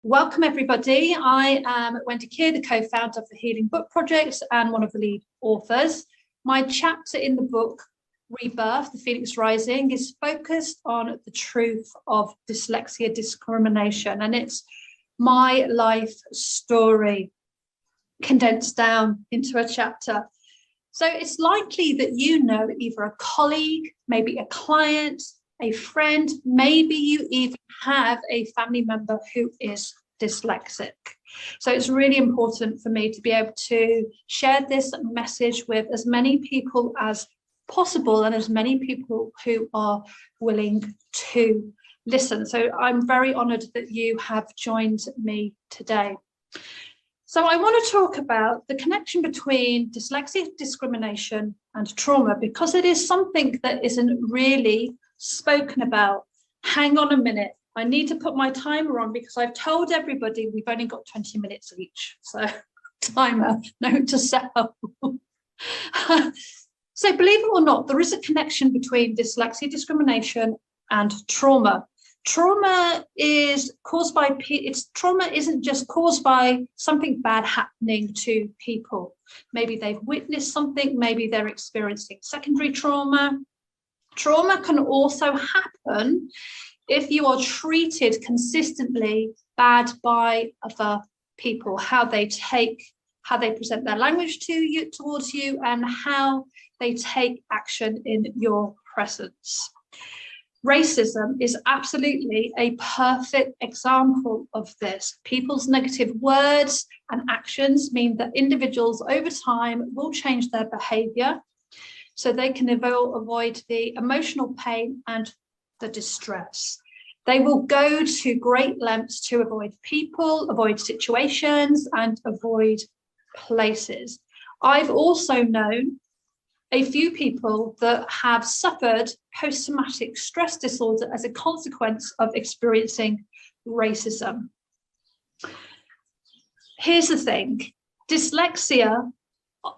Welcome everybody. I am Wendy Kier, the co-founder of the Healing Book Project and one of the lead authors. My chapter in the book, Rebirth, The Phoenix Rising, is focused on the truth of dyslexia discrimination, and it's my life story condensed down into a chapter. So it's likely that you know either a colleague, maybe a client, a friend, maybe you even have a family member who is dyslexic. So it's really important for me to be able to share this message with as many people as possible and as many people who are willing to listen. So I'm very honoured that you have joined me today. So I want to talk about the connection between dyslexia discrimination and trauma, because it is something that isn't really spoken about. Hang on a minute. I need to put my timer on because I've told everybody we've only got 20 minutes each. So timer, note to self. So believe it or not, there is a connection between dyslexia discrimination and trauma. Trauma is caused by, trauma isn't just caused by something bad happening to people. Maybe they've witnessed something, maybe they're experiencing secondary trauma. Trauma can also happen if you are treated consistently bad by other people, how they present their language to you, towards you, and how they take action in your presence. Racism is absolutely a perfect example of this. People's negative words and actions mean that individuals over time will change their behavior so they can avoid the emotional pain and the distress. They will go to great lengths to avoid people, avoid situations, and avoid places. I've also known a few people that have suffered post-traumatic stress disorder as a consequence of experiencing racism. Here's the thing, dyslexia,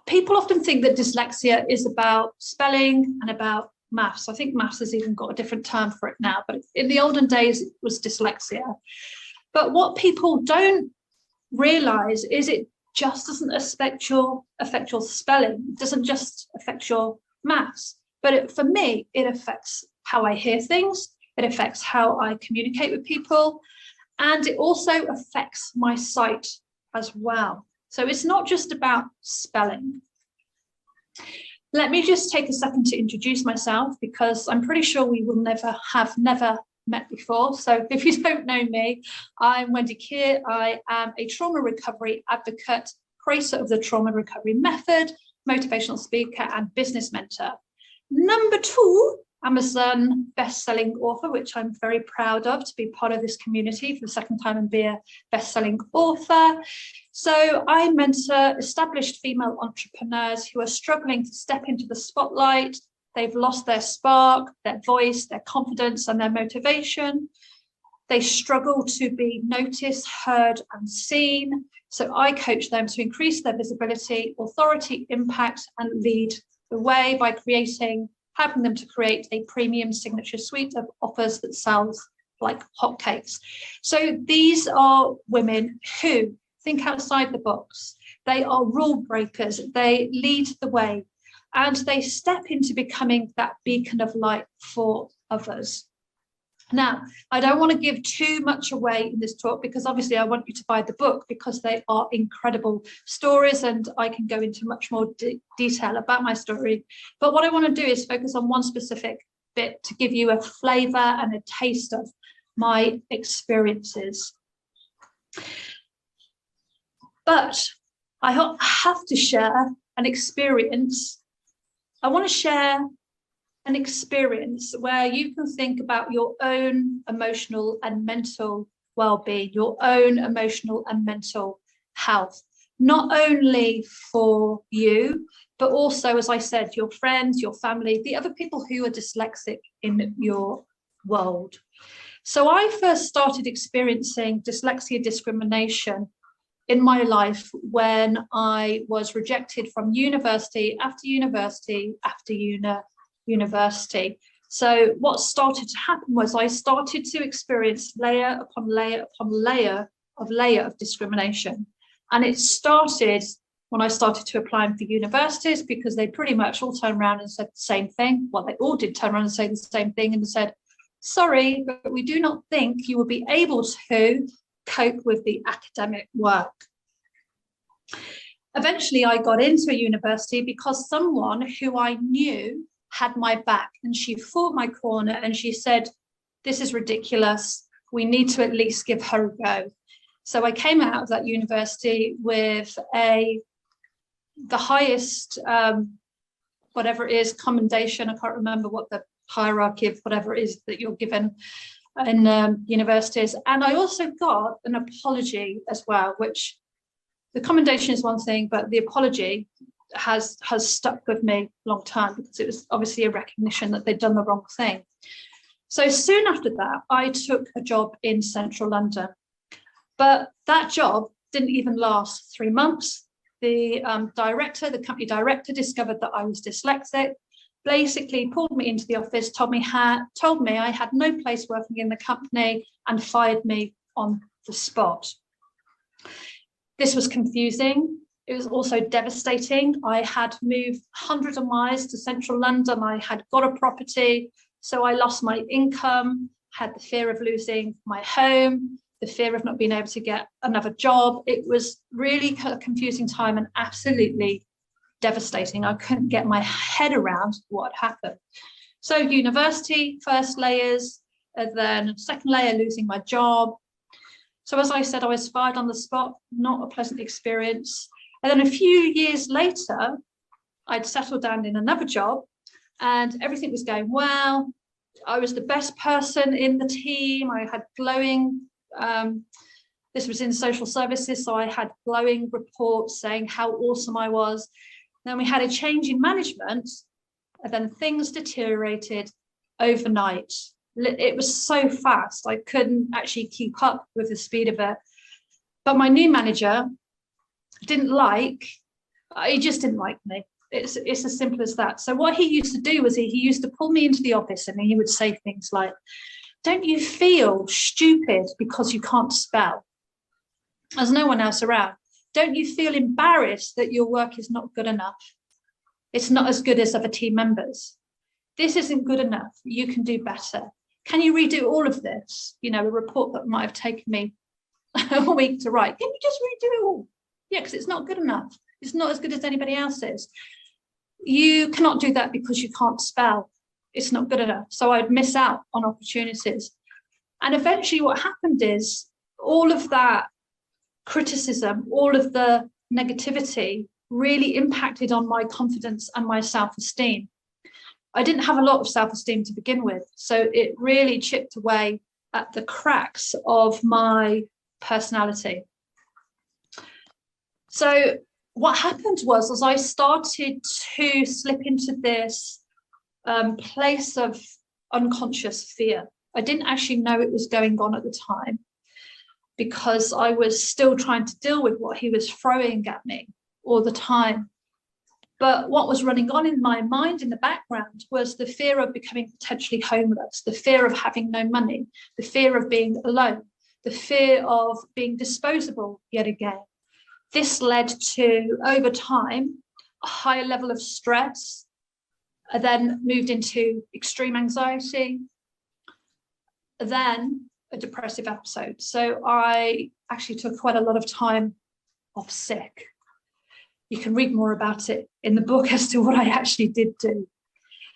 people often think that dyslexia is about spelling and about maths. I think maths has even got a different term for it now, but in the olden days it was dyslexia. But what people don't realize is it just doesn't affect your spelling. It doesn't just affect your maths. But for me, it affects how I hear things. It affects how I communicate with people. And it also affects my sight as well. So it's not just about spelling. Let me just take a second to introduce myself, because I'm pretty sure we will never met before. So if you don't know me, I'm Wendy Kier. I am a trauma recovery advocate, creator of the trauma recovery method, motivational speaker, and business mentor. Number 2, Amazon best-selling author, which I'm very proud of, to be part of this community for the second time and be a best-selling author. So I mentor established female entrepreneurs who are struggling to step into the spotlight. They've lost their spark, their voice, their confidence, and their motivation. They struggle to be noticed, heard, and seen. So I coach them to increase their visibility, authority, impact, and lead the way by helping them to create a premium signature suite of offers that sells like hotcakes. So these are women who think outside the box. They are rule breakers. They lead the way. And they step into becoming that beacon of light for others. Now, I don't want to give too much away in this talk, because obviously I want you to buy the book, because they are incredible stories and I can go into much more detail about my story. But what I want to do is focus on one specific bit to give you a flavour and a taste of my experiences. But I have to share an experience. I want to share an experience where you can think about your own emotional and mental well-being, your own emotional and mental health, not only for you, but also, as I said, your friends, your family, the other people who are dyslexic in your world. So I first started experiencing dyslexia discrimination in my life when I was rejected from university after university after university. So what started to happen was I started to experience layer upon layer upon layer layer of discrimination. And it started when I started to apply for universities, because they pretty much all turned around and said the same thing. Well, they all did turn around and say the same thing and said, sorry, but we do not think you will be able to cope with the academic work. Eventually, I got into a university because someone who I knew had my back, and she fought my corner and she said, this is ridiculous. We need to at least give her a go. So I came out of that university with the highest, whatever it is, commendation. I can't remember what the hierarchy of whatever it is that you're given in universities. And I also got an apology as well, which the commendation is one thing, but the apology has stuck with me long term, because it was obviously a recognition that they'd done the wrong thing. So soon after that, I took a job in central London, but that job didn't even last 3 months. The company director discovered that I was dyslexic, basically pulled me into the office, told me I had no place working in the company, and fired me on the spot. This was confusing. It was also devastating. I had moved hundreds of miles to central London. I had got a property, so I lost my income, had the fear of losing my home, the fear of not being able to get another job. It was really a confusing time and absolutely devastating. I couldn't get my head around what happened. So university, first layers, and then second layer, losing my job. So as I said, I was fired on the spot, not a pleasant experience. And then a few years later, I'd settled down in another job and everything was going well. I was the best person in the team. I had glowing, this was in social services, so I had glowing reports saying how awesome I was. Then we had a change in management, and then things deteriorated overnight. It was so fast, I couldn't actually keep up with the speed of it. But my new manager he just didn't like me. It's as simple as that. So what he used to do was he used to pull me into the office and he would say things like, don't you feel stupid because you can't spell? There's no one else around. Don't you feel embarrassed that your work is not good enough? It's not as good as other team members. This isn't good enough. You can do better. Can you redo all of this? You know, a report that might have taken me a week to write. Can you just redo it all? Yeah, because it's not good enough. It's not as good as anybody else's. You cannot do that because you can't spell. It's not good enough. So I'd miss out on opportunities. And eventually what happened is all of that criticism, all of the negativity really impacted on my confidence and my self-esteem. I didn't have a lot of self-esteem to begin with. So it really chipped away at the cracks of my personality. So what happened was, as I started to slip into this place of unconscious fear, I didn't actually know it was going on at the time because I was still trying to deal with what he was throwing at me all the time. But what was running on in my mind in the background was the fear of becoming potentially homeless, the fear of having no money, the fear of being alone, the fear of being disposable yet again. This led to, over time, a higher level of stress, then moved into extreme anxiety, then a depressive episode. So I actually took quite a lot of time off sick. You can read more about it in the book as to what I actually did do.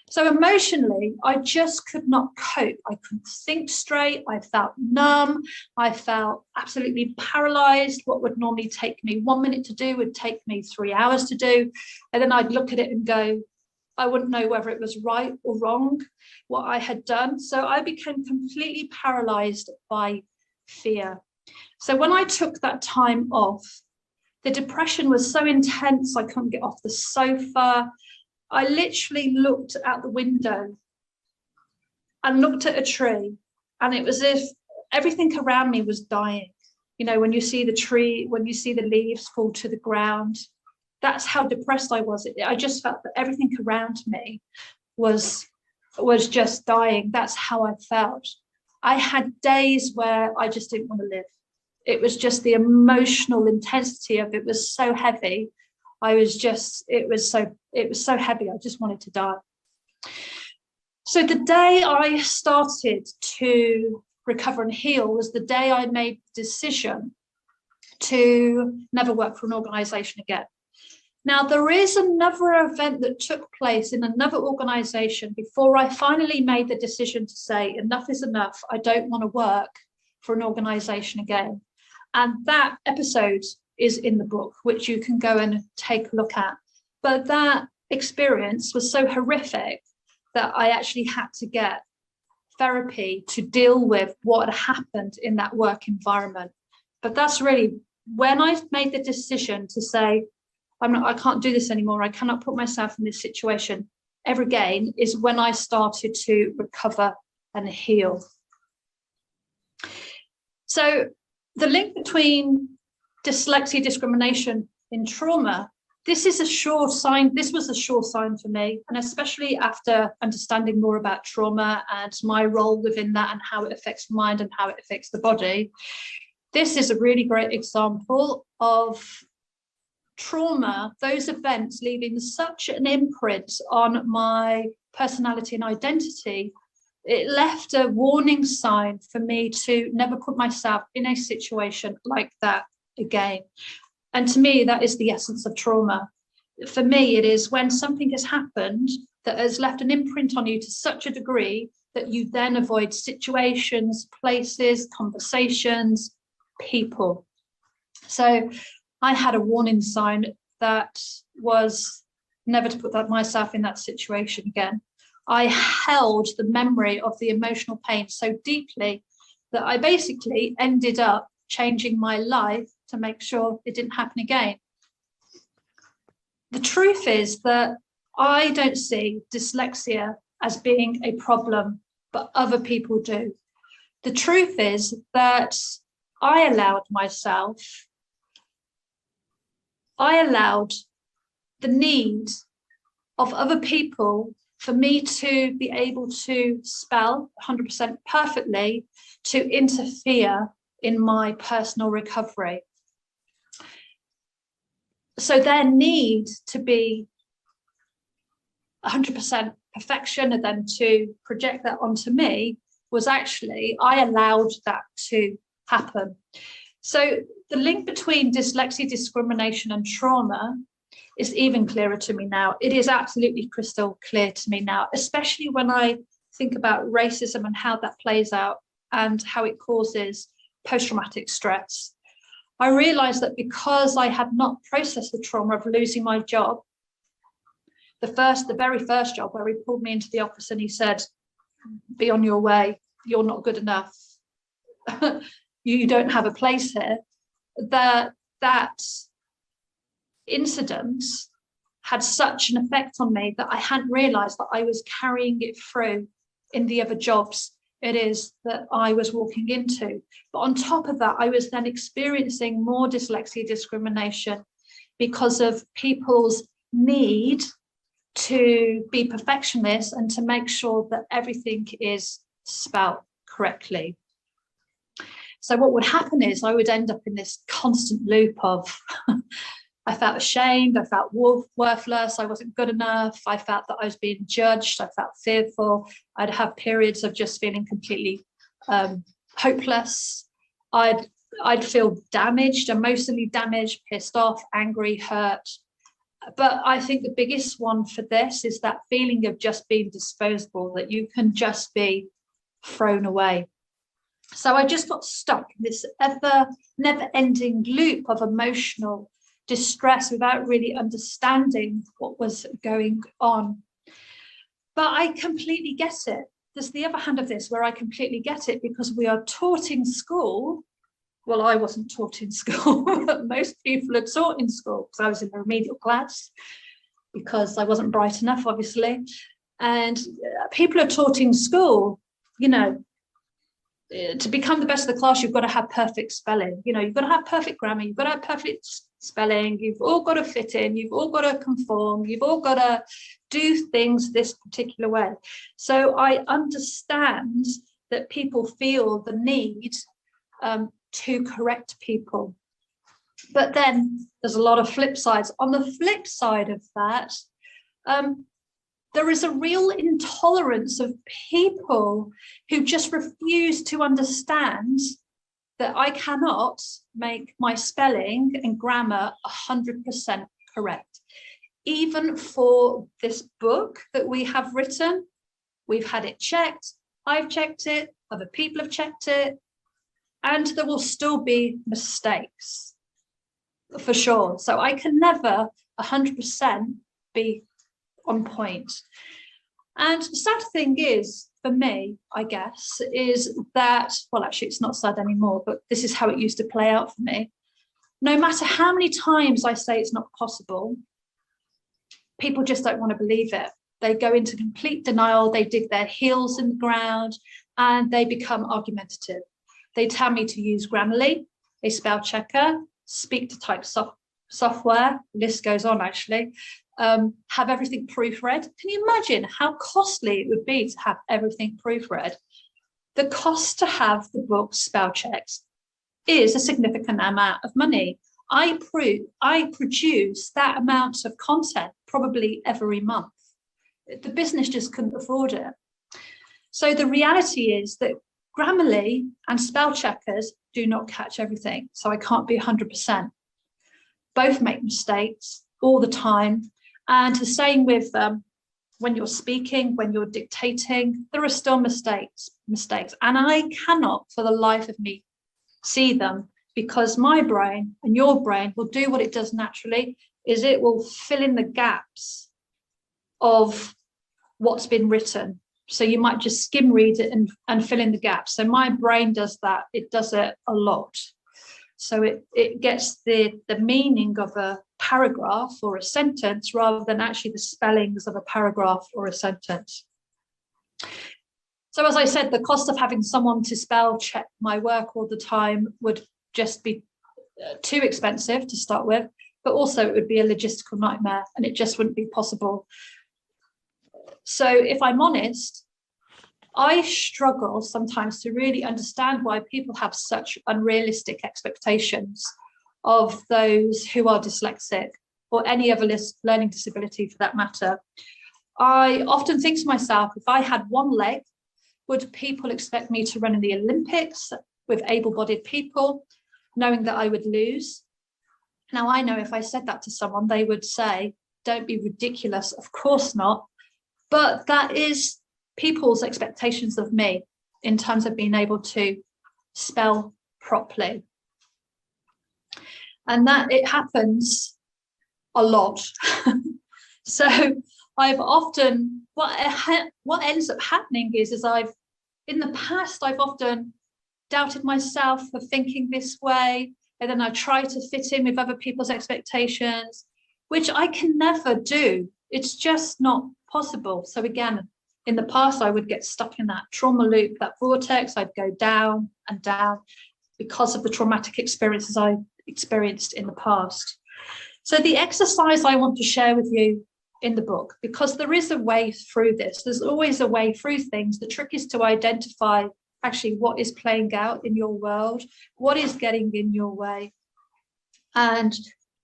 So emotionally, I just could not cope. I couldn't think straight. I felt numb. I felt absolutely paralyzed. What would normally take me 1 minute to do would take me 3 hours to do. And then I'd look at it and go, I wouldn't know whether it was right or wrong, what I had done. So I became completely paralyzed by fear. So when I took that time off, the depression was so intense, I couldn't get off the sofa. I literally looked out the window and looked at a tree, and it was as if everything around me was dying. You know, when you see the tree, when you see the leaves fall to the ground, that's how depressed I was. I just felt that everything around me was just dying. That's how I felt. I had days where I just didn't want to live. It was just the emotional intensity of it was so heavy. It was so heavy. I just wanted to die. So the day I started to recover and heal was the day I made the decision to never work for an organization again. Now, there is another event that took place in another organization before I finally made the decision to say, enough is enough. I don't want to work for an organization again. And that episode is in the book, which you can go and take a look at. But that experience was so horrific that I actually had to get therapy to deal with what had happened in that work environment. But that's really when I made the decision to say, I can't do this anymore. I cannot put myself in this situation ever again, is when I started to recover and heal. So the link between dyslexia, discrimination, and trauma, this was a sure sign for me, and especially after understanding more about trauma and my role within that and how it affects the mind and how it affects the body. This is a really great example of trauma, those events leaving such an imprint on my personality and identity. It left a warning sign for me to never put myself in a situation like that again. And to me, that is the essence of trauma. For me, it is when something has happened that has left an imprint on you to such a degree that you then avoid situations, places, conversations, people. So I had a warning sign that was never to put myself in that situation again. I held the memory of the emotional pain so deeply that I basically ended up changing my life to make sure it didn't happen again. The truth is that I don't see dyslexia as being a problem, but other people do. The truth is that I allowed the need of other people for me to be able to spell 100% perfectly to interfere in my personal recovery. So their need to be 100% perfection and then to project that onto me was actually, I allowed that to happen. So the link between dyslexia, discrimination and trauma is even clearer to me now. It is absolutely crystal clear to me now, especially when I think about racism and how that plays out and how it causes post-traumatic stress. I realized that because I had not processed the trauma of losing my job, the very first job where he pulled me into the office and he said, be on your way, you're not good enough. You don't have a place here. That incident had such an effect on me that I hadn't realized that I was carrying it through in the other jobs it is that I was walking into. But on top of that, I was then experiencing more dyslexia discrimination because of people's need to be perfectionists and to make sure that everything is spelled correctly. So what would happen is I would end up in this constant loop of I felt ashamed, I felt worthless, I wasn't good enough, I felt that I was being judged, I felt fearful, I'd have periods of just feeling completely hopeless. I'd feel damaged, emotionally damaged, pissed off, angry, hurt. But I think the biggest one for this is that feeling of just being disposable, that you can just be thrown away. So I just got stuck in this never-ending loop of emotional distress without really understanding what was going on. But I completely get it. There's the other hand of this where I completely get it, because we are taught in school. Well, I wasn't taught in school. Most people are taught in school because I was in the remedial class, because I wasn't bright enough, obviously. And people are taught in school, you know, to become the best of the class, you've got to have perfect spelling. You know, you've got to have perfect grammar. You've got to have perfect spelling. You've all got to fit in. You've all got to conform. You've all got to do things this particular way. So I understand that people feel the need to correct people. But then there's a lot of flip sides. On the flip side of that, there is a real intolerance of people who just refuse to understand that I cannot make my spelling and grammar 100% correct. Even for this book that we have written, we've had it checked, I've checked it, other people have checked it, and there will still be mistakes, for sure. So I can never 100% be on point. And the sad thing is, for me, I guess, is that, well, actually, it's not sad anymore, but this is how it used to play out for me. No matter how many times I say it's not possible, people just don't want to believe it. They go into complete denial, they dig their heels in the ground, and they become argumentative. They tell me to use Grammarly, a spell checker, speak to type software, list goes on actually, have everything proofread. Can you imagine how costly it would be to have everything proofread? The cost to have the book spell checked is a significant amount of money. I produce that amount of content probably every month. The business just couldn't afford it. So the reality is that Grammarly and spell checkers do not catch everything. So I can't be 100%. Both make mistakes all the time. And the same with when you're speaking, when you're dictating, there are still mistakes. And I cannot for the life of me see them, because my brain and your brain will do what it does naturally, is it will fill in the gaps of what's been written. So you might just skim read it and fill in the gaps. So my brain does that. It does it a lot. So it gets the meaning of a paragraph or a sentence rather than actually the spellings of a paragraph or a sentence. So as I said, the cost of having someone to spell check my work all the time would just be too expensive to start with, but also it would be a logistical nightmare and it just wouldn't be possible. So if I'm honest, I struggle sometimes to really understand why people have such unrealistic expectations of those who are dyslexic or any other learning disability for that matter. I often think to myself, if I had one leg, would people expect me to run in the Olympics with able-bodied people, knowing that I would lose? Now, I know if I said that to someone, they would say, don't be ridiculous. Of course not. But that is people's expectations of me in terms of being able to spell properly. And that it happens a lot. So I've often, what ends up happening is in the past, I've often doubted myself for thinking this way. And then I try to fit in with other people's expectations, which I can never do. It's just not possible. So again, in the past, I would get stuck in that trauma loop, that vortex. I'd go down and down because of the traumatic experiences I experienced in the past. So the exercise I want to share with you in the book, because there is a way through this, there's always a way through things. The trick is to identify actually what is playing out in your world, what is getting in your way, and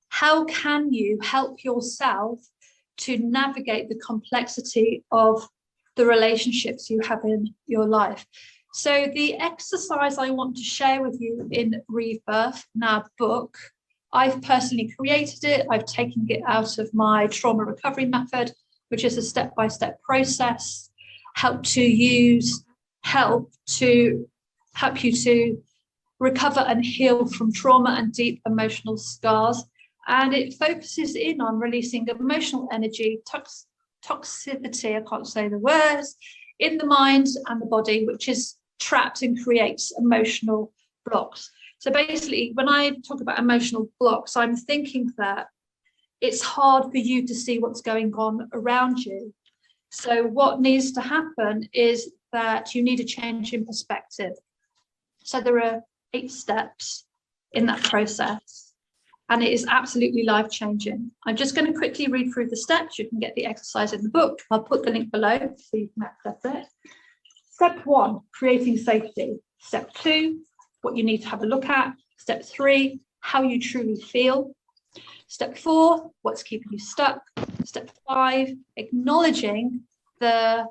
how can you help yourself to navigate the complexity of the relationships you have in your life. So the exercise I want to share with you in REBIRTH, in our book, I've personally created it. I've taken it out of my trauma recovery method, which is a step-by-step process, help you to recover and heal from trauma and deep emotional scars. And it focuses in on releasing emotional energy, toxicity, I can't say the words, in the mind and the body, which is trapped and creates emotional blocks. So basically, when I talk about emotional blocks, I'm thinking that it's hard for you to see what's going on around you. So what needs to happen is that you need a change in perspective. So there are 8 steps in that process. And it is absolutely life-changing. I'm just going to quickly read through the steps. You can get the exercise in the book. I'll put the link below so you can access it. Step 1, creating safety. Step 2, what you need to have a look at. Step 3, how you truly feel. Step 4, what's keeping you stuck. Step 5, acknowledging the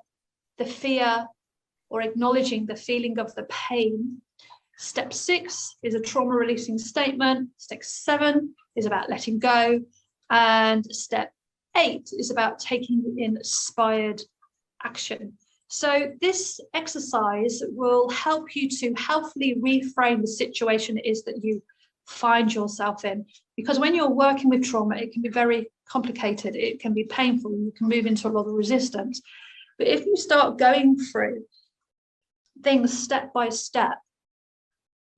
fear or acknowledging the feeling of the pain. Step 6 is a trauma releasing statement. Step 7 is about letting go. And step 8 is about taking inspired action. So this exercise will help you to healthily reframe the situation it is that you find yourself in. Because when you're working with trauma, it can be very complicated. It can be painful. You can move into a lot of resistance. But if you start going through things step by step,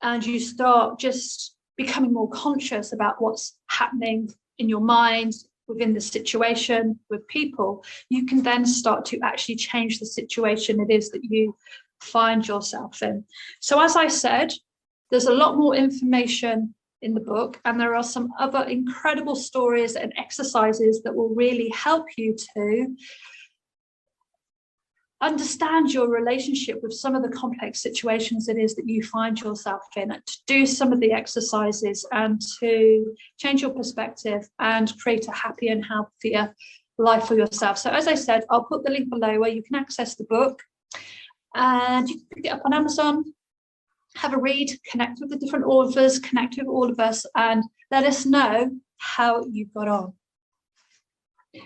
and you start just becoming more conscious about what's happening in your mind, within the situation, with people, you can then start to actually change the situation it is that you find yourself in. So as I said, there's a lot more information in the book, and there are some other incredible stories and exercises that will really help you to understand your relationship with some of the complex situations it is that you find yourself in, to do some of the exercises and to change your perspective and create a happier and healthier life for yourself. So as I said, I'll put the link below where you can access the book, and you can pick it up on Amazon, have a read, connect with the different authors, connect with all of us, and let us know how you got on.